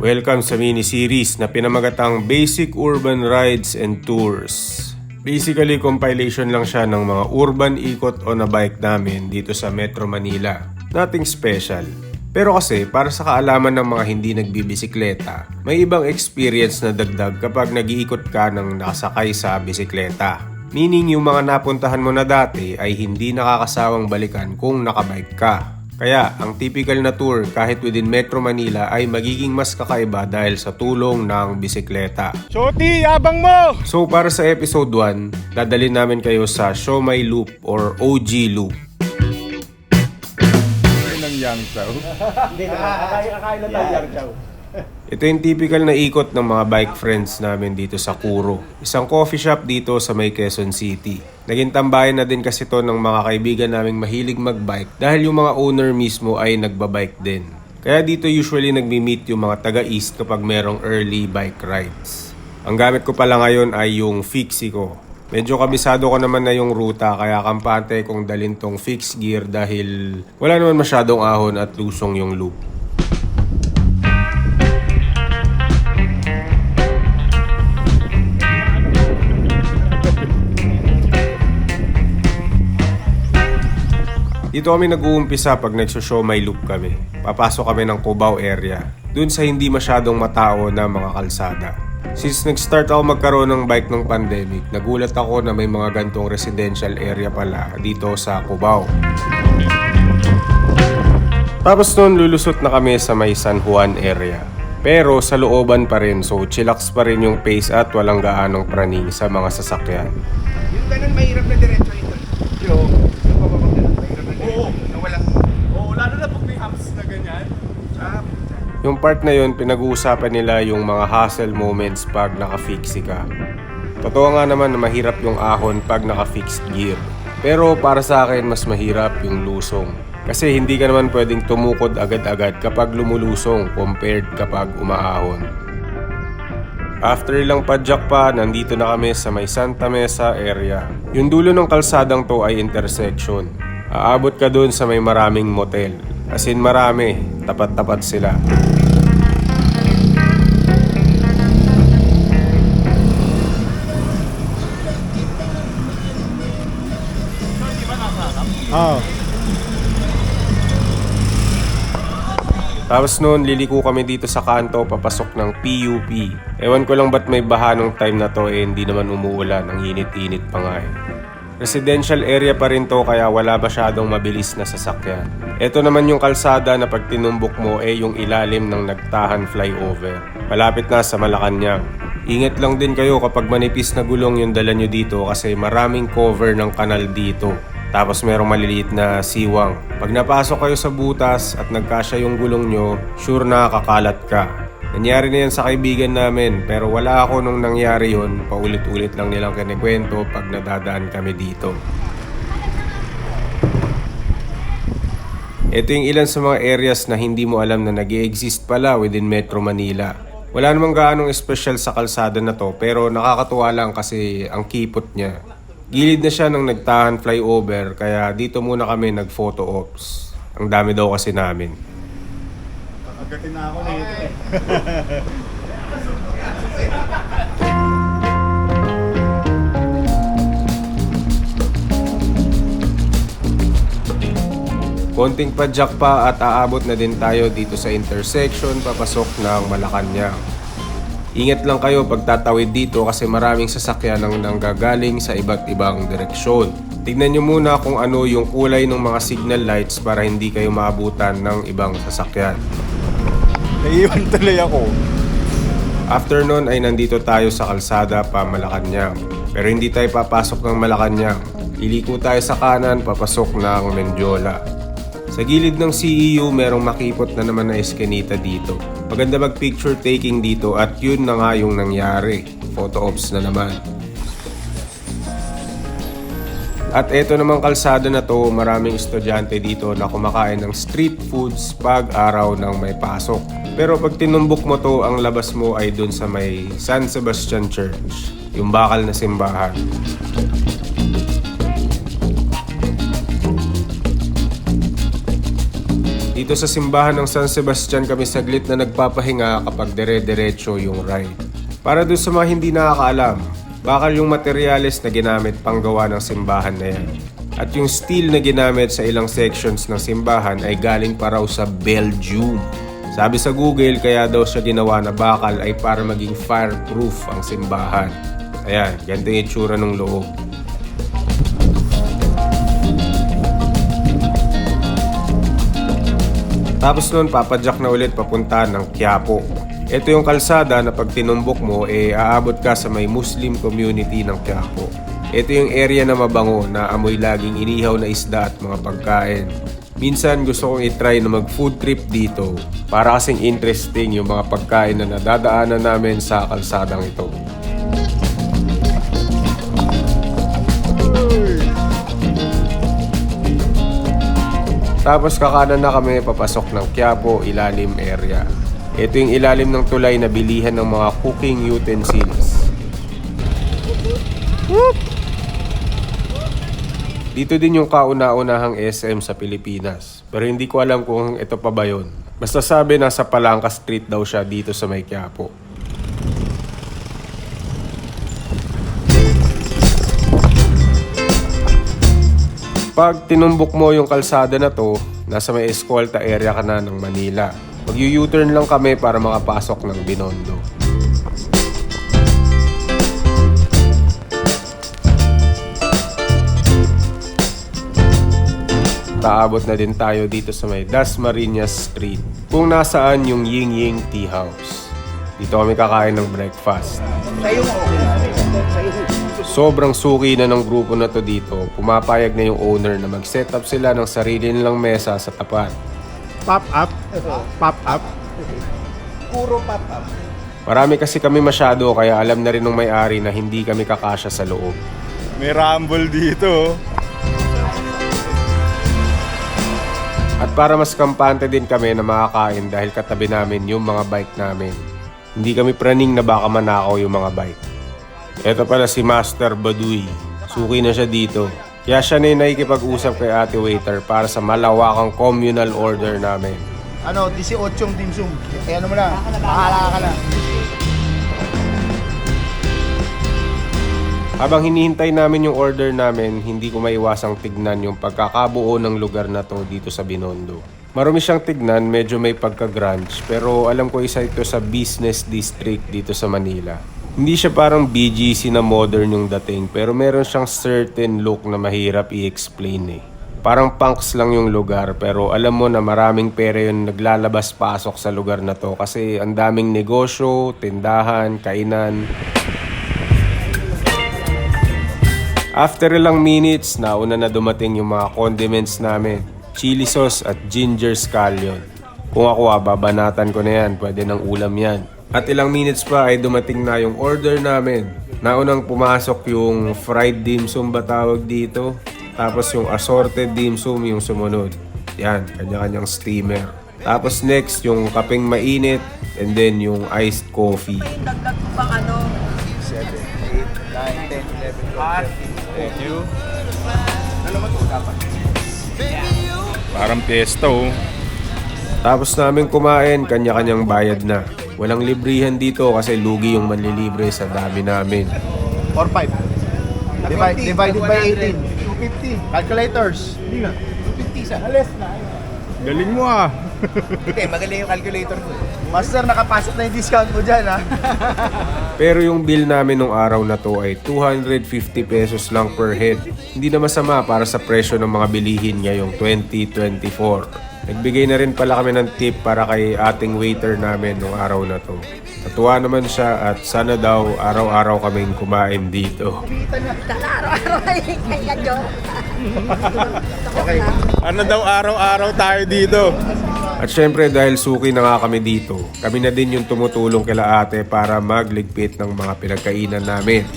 Welcome sa mini-series na pinamagatang Basic Urban Rides and Tours. Basically, compilation lang siya ng mga urban ikot on a bike namin dito sa Metro Manila. Nothing special. Pero kasi, para sa kaalaman ng mga hindi nagbibisikleta, may ibang experience na dagdag kapag nag-iikot ka ng nakasakay sa bisikleta. Meaning, yung mga napuntahan mo na dati ay hindi nakakasawang balikan kung nakabike ka. Kaya, ang typical na tour kahit within Metro Manila ay magiging mas kakaiba dahil sa tulong ng bisikleta. Shoti, abang mo! So para sa episode 1, dadalhin namin kayo sa Siomai Loop or OG Loop. Ng Yangtao. Hindi na, kakain na tayo yung chow. Ito yung typical na ikot ng mga bike friends namin dito sa Kuro. Isang coffee shop dito sa may Quezon City. Naging tambayan na din kasi to ng mga kaibigan naming mahilig magbike dahil yung mga owner mismo ay nagbabike din. Kaya dito usually nagmi-meet yung mga taga-east kapag merong early bike rides. Ang gamit ko pala ngayon ay yung Fixie ko. Medyo kabisado ko naman na yung ruta kaya kampante kong dalhin tong fixed gear dahil wala naman masyadong ahon at lusong yung loop. Dito kami nag-uumpisa pag nagso-Siomai Loop kami. Papasok kami ng Cubao area, dun sa hindi masyadong matao na mga kalsada. Since nag-start ako magkaroon ng bike ng pandemic, nagulat ako na may mga gantong residential area pala dito sa Cubao. Tapos noon lulusot na kami sa may San Juan area. Pero sa looban pa rin, so chillax pa rin yung pace at walang gaanong praning sa mga sasakyan. Yung ganun mahirap na diretso ito. Yung pababang ganun mahirap na diretso. Na walang... Oo, lalo na pag may humps na ganyan. Yung part na yun, pinag-uusapan nila yung mga hassle moments pag naka-fixie ka. Totoo nga naman na mahirap yung ahon pag naka-fixed gear. Pero para sa akin, mas mahirap yung lusong. Kasi hindi ka naman pwedeng tumukod agad-agad kapag lumulusong compared kapag umaahon. After ilang padyak pa, nandito na kami sa may Santa Mesa area. Yung dulo ng kalsadang to ay intersection. Aabot ka dun sa may maraming motel. As in marami, tapat-tapat sila. Oo. Tapos noon, liliko kami dito sa kanto papasok ng PUP. Ewan ko lang ba't may baha nung time na to hindi naman umuulan, ang init-init pa nga eh. Residential area pa rin to kaya wala masyadong mabilis na sasakyan. Ito naman yung kalsada na pag tinumbok mo yung ilalim ng Nagtahan flyover. Malapit na sa Malacanang. Ingat lang din kayo kapag manipis na gulong yung dala nyo dito kasi maraming cover ng kanal dito. Tapos merong maliliit na siwang. Pag napasok kayo sa butas at nagkasya yung gulong nyo, sure na kakalat ka. Nangyari na yan sa kaibigan namin pero wala ako nung nangyari yun. Paulit-ulit lang nilang kinikwento pag nadadaan kami dito. Ito yung ilan sa mga areas na hindi mo alam na nag-i-exist pala within Metro Manila. Wala namang gaanong espesyal sa kalsada na to pero nakakatuwa lang kasi ang kipot niya. Gilid na siya ng Nagtahan flyover kaya dito muna kami nag-photo ops. Ang dami daw kasi namin. Agatin na ako na ito eh. Konting padyak pa at aabot na din tayo dito sa intersection papasok ng Malacanang. Ingat lang kayo pag tatawid dito kasi maraming sasakyan ang nanggagaling sa iba't ibang direksyon. Tignan nyo muna kung ano yung kulay ng mga signal lights para hindi kayo maabutan ng ibang sasakyan. Naiiwan tuloy ako. After nun ay nandito tayo sa kalsada pa Malacanang. Pero hindi tayo papasok ng Malacanang. Iliko tayo sa kanan papasok ng Mendiola. Sa gilid ng CEU merong makipot na naman na eskinita dito. Maganda mag-picture taking dito at yun na nga yung nangyari. Photo ops na naman. At eto namang kalsada na to, maraming estudyante dito na kumakain ng street foods pag araw ng may pasok. Pero pag tinumbok mo to, ang labas mo ay dun sa may San Sebastian Church, yung bakal na simbahan. Dito sa simbahan ng San Sebastian kami saglit na nagpapahinga kapag dire-diretso yung ride. Para doon sa mga hindi nakakaalam, bakal yung materyales na ginamit panggawa ng simbahan na yan. At yung steel na ginamit sa ilang sections ng simbahan ay galing pa raw sa Belgium. Sabi sa Google, kaya daw siya ginawa na bakal ay para maging fireproof ang simbahan. Ayan, ganito yung itsura ng loob. Tapos nun, papadyak na ulit papunta ng Quiapo. Ito yung kalsada na pag tinumbok mo, aabot ka sa may Muslim community ng Quiapo. Ito yung area na mabango na amoy laging inihaw na isda at mga pagkain. Minsan gusto kong itry na mag food trip dito para kasing interesting yung mga pagkain na nadadaanan namin sa kalsadang ito. Tapos kakanan na kami papasok ng Quiapo ilalim area. Ito yung ilalim ng tulay na bilihan ng mga cooking utensils. Dito din yung kauna-unahang SM sa Pilipinas. Pero hindi ko alam kung ito pa ba yun. Basta sabi nasa Palangka Street daw siya dito sa may Quiapo. Pag tinumbok mo yung kalsada na to, nasa may Escolta area ka na ng Manila. Mag-U-turn lang kami para makapasok ng Binondo. Taabot na din tayo dito sa may Dasmariñas Street, kung nasaan yung Ying Ying Tea House. Dito kami kakain ng breakfast. Sa'yo mo okay. Sa'yo. Sobrang suki na ng grupo na to dito, pumapayag na yung owner na mag-set up sila ng sarili nilang mesa sa tapat. Pop up. Pop up. Puro pop-up. Marami kasi kami masyado kaya alam na rin ng may-ari na hindi kami kakasya sa loob. May rumble dito. At para mas kampante din kami na makakain dahil katabi namin yung mga bike namin. Hindi kami praning na baka manakaw yung mga bike. Ito pala si Master Baduy. Suki na siya dito. Kaya siya na yung nakikipag-usap kay ate waiter para sa malawakang communal order namin. 18 dimsum. Ano mo na? Bahala ka na. Habang hinihintay namin yung order namin, hindi ko maiwasang tignan yung pagkakabuo ng lugar na to dito sa Binondo. Marumi siyang tignan, medyo may pagka-grunge, pero alam ko isa ito sa business district dito sa Manila. Hindi siya parang BGC na modern yung dating, pero meron siyang certain look na mahirap i-explain eh. Parang punks lang yung lugar, pero alam mo na maraming pera yung naglalabas-pasok sa lugar na to kasi ang daming negosyo, tindahan, kainan. After ilang minutes, nauna na dumating yung mga condiments namin. Chili sauce at ginger scallion. Kung ako babanatan ko na yan, pwede ng ulam yan. At ilang minutes pa ay dumating na yung order namin. Naunang pumasok yung fried dim sum ba tawag dito. Tapos yung assorted dim sum yung sumunod. Yan, kanya-kanyang steamer. Tapos next yung kapeng mainit and then yung iced coffee. Dagdag ko bang ano? 7, 8, 9, 10, 11, 12, Thank you. Ano ba ito dapat? Parang piyesta oh. Tapos namin kumain, kanya-kanyang bayad na. Walang librihan dito kasi lugi yung manlilibre sa dami namin. 4, 5. Divided by 18. 250. Calculators. Hindi nga. 250 sa. Alis na. Galing mo ah. Hindi, magaling yung calculator ko. Master, nakapasok na yung discount mo dyan ha. Pero yung bill namin nung araw na to ay 250 pesos lang per head. Hindi na masama para sa presyo ng mga bilihin ngayong 2024. Nagbigay na rin pala kami ng tip para kay ating waiter namin nung araw na to. Natuwa naman siya at sana daw araw-araw kaming kumain dito. Tala, araw-araw ay kaya joke. Okay. Ano daw araw-araw tayo dito? At syempre dahil suki na nga kami dito, kami na din yung tumutulong kila ate para magligpit ng mga pinagkainan namin.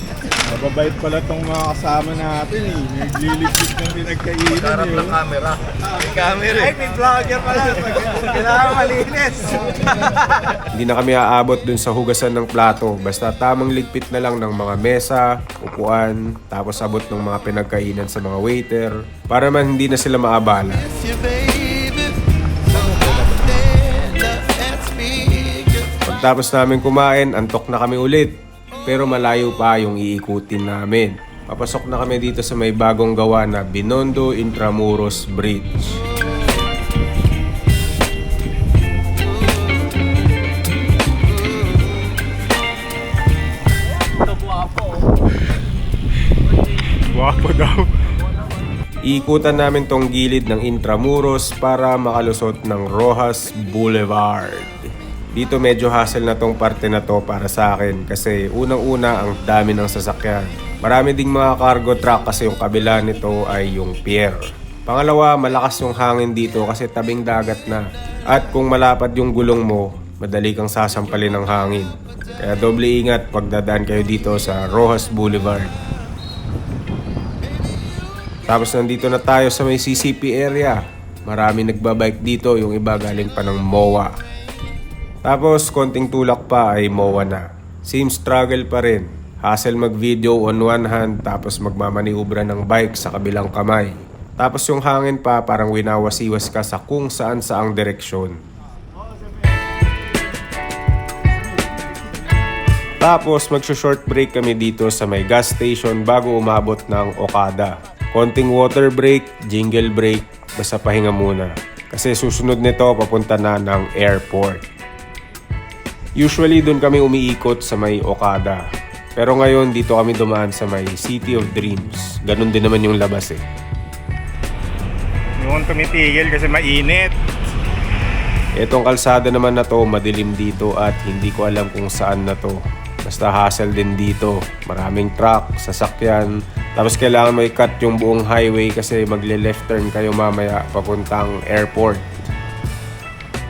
Mababait pala tong mga kasama natin eh. Nagliligpit ng pinagkainan Harap ng camera. May camera. Ay, may vlogger pala. Kailangan malinis. Hindi na kami aabot dun sa hugasan ng plato, basta tamang ligpit na lang ng mga mesa, upuan, tapos abot ng mga pinagkainan sa mga waiter, para man hindi na sila maabala. Pagtapos namin kumain, antok na kami ulit. Pero malayo pa yung iikutin namin. Papasok na kami dito sa may bagong gawa na Binondo Intramuros Bridge. Guwapo daw. Iikutan namin tong gilid ng Intramuros para makalusot ng Rojas Boulevard. Dito medyo hassle na tong parte na to para sa akin kasi unang-una ang dami ng sasakyan. Marami ding mga cargo truck kasi yung kabila nito ay yung pier. Pangalawa, malakas yung hangin dito kasi tabing dagat na. At kung malapad yung gulong mo, madali kang sasampalin ng hangin. Kaya doble ingat pag dadaan kayo dito sa Rojas Boulevard. Tapos nandito na tayo sa may CCP area. Marami nagbabike dito, yung iba galing pa ng MOA. Tapos konting tulak pa ay MOA na. Same struggle pa rin. Hassle mag-video on one hand tapos magmamaniubra ng bike sa kabilang kamay. Tapos yung hangin pa parang winawasiwas ka sa kung saan saang direksyon. Tapos magsho-short break kami dito sa may gas station bago umabot ng Okada. Konting water break, jingle break, basta pahinga muna. Kasi susunod nito papunta na ng airport. Usually doon kami umiikot sa may Okada. Pero ngayon dito kami dumaan sa may City of Dreams. Ganun din naman yung labas eh. Yung tumitigil kasi mainit. Etong kalsada naman na to, madilim dito at hindi ko alam kung saan na to. Basta hassle din dito. Maraming truck, sasakyan. Tapos kailangan mo i-cut yung buong highway kasi magle-left turn kayo mamaya papuntang airport.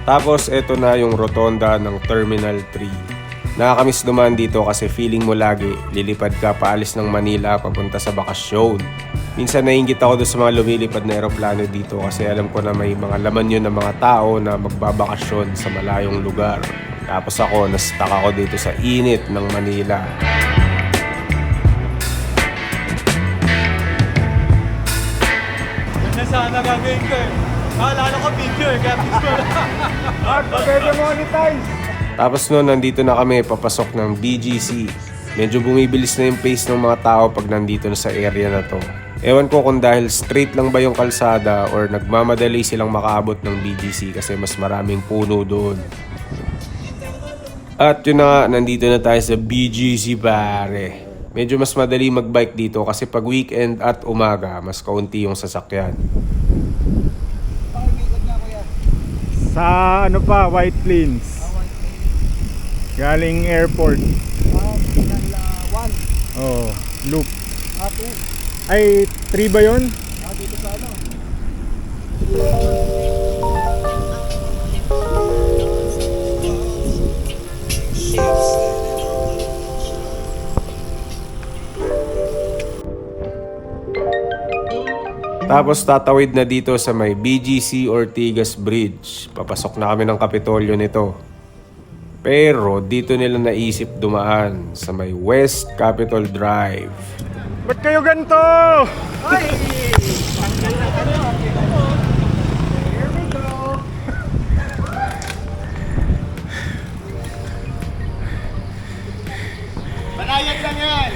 Tapos eto na yung rotonda ng Terminal 3. Nakakamiss dumaan dito kasi feeling mo lagi lilipad ka paalis ng Manila papunta sa bakasyon. Minsan naiingit ako doon sa mga lumilipad na eroplano dito kasi alam ko na may mga laman yun ng mga tao na magbabakasyon sa malayong lugar. Tapos ako, na-stuck ako dito sa init ng Manila. Sana gagawin ko eh. Lalo ko video eh, kaya picture ko na. Pwede monetize. Tapos noon, nandito na kami papasok ng BGC. Medyo bumibilis na yung pace ng mga tao pag nandito na sa area na to. Ewan ko kung dahil straight lang ba yung kalsada or nagmamadali silang makaabot ng BGC kasi mas maraming puno doon. At yun na nga, nandito na tayo sa BGC pare. Medyo mas madali magbike dito kasi pag weekend at umaga, mas kaunti yung sasakyan. Sa ano pa, White Plains. Galing airport. Oh, loop. Ay, 3 ba yun? Dito sa ano? Tapos tatawid na dito sa may BGC Ortigas Bridge. Papasok na kami ng Kapitolyo nito. Pero dito nila naisip dumaan sa may West Capitol Drive. Ba't kayo ganito? Ay! Here we go! Banayad lang yan!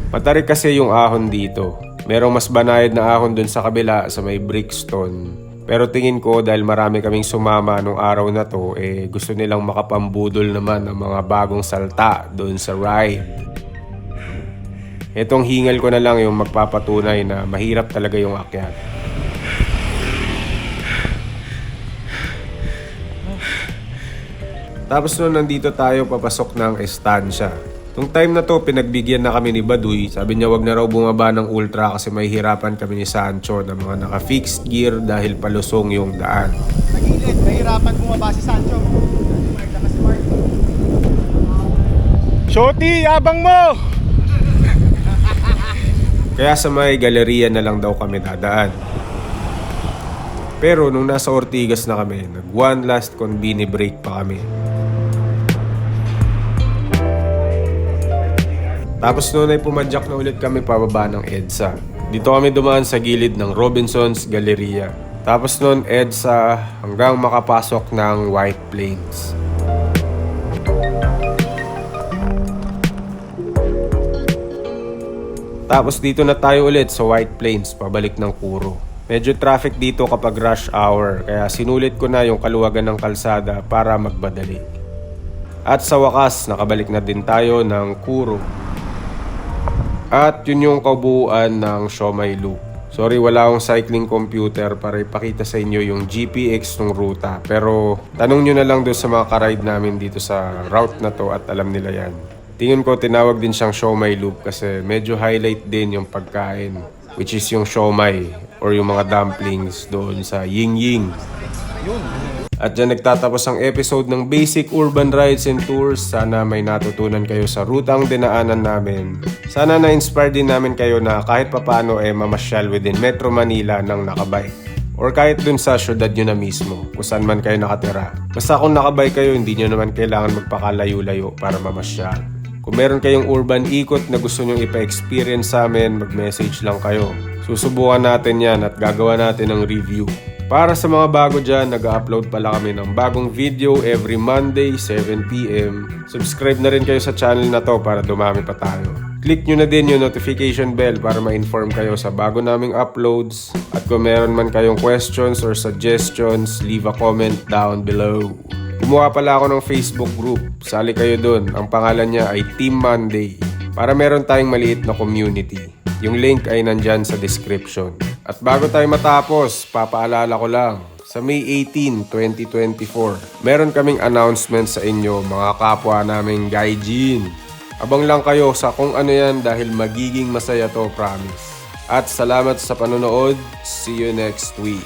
Matarik kasi yung ahon dito. Merong mas banayad na ahon dun sa kabila sa may Brixton. Pero tingin ko dahil marami kaming sumama nung araw na to, gusto nilang makapambudol naman ng mga bagong salta dun sa ride. Etong hingal ko na lang yung magpapatunay na mahirap talaga yung akyat. Tapos nung nandito tayo papasok ng estansya. Nung time na to, pinagbigyan na kami ni Baduy. Sabi niya wag na raw bumaba ng ultra kasi may hirapan kami ni Sancho ng mga naka-fixed gear dahil palusong yung daan. Nagilid, mahirapan bumaba si Sancho. Shoti, abang mo! Kaya sa may galeriya na lang daw kami dadaan. Pero nung nasa Ortigas na kami, nag one last conveni break pa kami. Tapos noon ay pumadyak na ulit kami pababa ng EDSA. Dito kami dumaan sa gilid ng Robinson's Galleria. Tapos nun EDSA hanggang makapasok ng White Plains. Tapos dito na tayo ulit sa White Plains, pabalik ng Kuro. Medyo traffic dito kapag rush hour, kaya sinulit ko na yung kaluwagan ng kalsada para magmadali. At sa wakas, nakabalik na din tayo ng Kuro. At yun yung kabuuan ng Siomai Loop. Sorry, wala akong cycling computer para ipakita sa inyo yung GPX ng ruta. Pero tanong nyo na lang doon sa mga karide namin dito sa route na to at alam nila yan. Tingin ko tinawag din siyang Siomai Loop kasi medyo highlight din yung pagkain, which is yung siomai or yung mga dumplings doon sa Ying Ying. At dyan nagtatapos ang episode ng Basic Urban Rides and Tours. Sana may natutunan kayo sa rutang dinaanan namin. Sana na-inspire din namin kayo na kahit papano mamasyal within Metro Manila ng nakabike. Or kahit dun sa syudad nyo na mismo, kung saan man kayo nakatira. Basta kung nakabike kayo, hindi nyo naman kailangan magpakalayo-layo para mamasyal. Kung meron kayong urban ikot na gusto nyong ipa-experience sa amin, mag-message lang kayo. Susubukan natin yan at gagawa natin ng review. Para sa mga bago dyan, nag-upload pala kami ng bagong video every Monday, 7 PM. Subscribe na rin kayo sa channel na to para dumami pa tayo. Click nyo na din yung notification bell para ma-inform kayo sa bago naming uploads. At kung meron man kayong questions or suggestions, leave a comment down below. Gumawa pala ako ng Facebook group. Sali kayo dun. Ang pangalan niya ay Team Monday. Para meron tayong maliit na community. Yung link ay nandyan sa description. At bago tayo matapos, papaalala ko lang. Sa May 18, 2024, meron kaming announcement sa inyo mga kapwa naming gaijin. Abang lang kayo sa kung ano yan dahil magiging masaya to, promise. At salamat sa panonood. See you next week.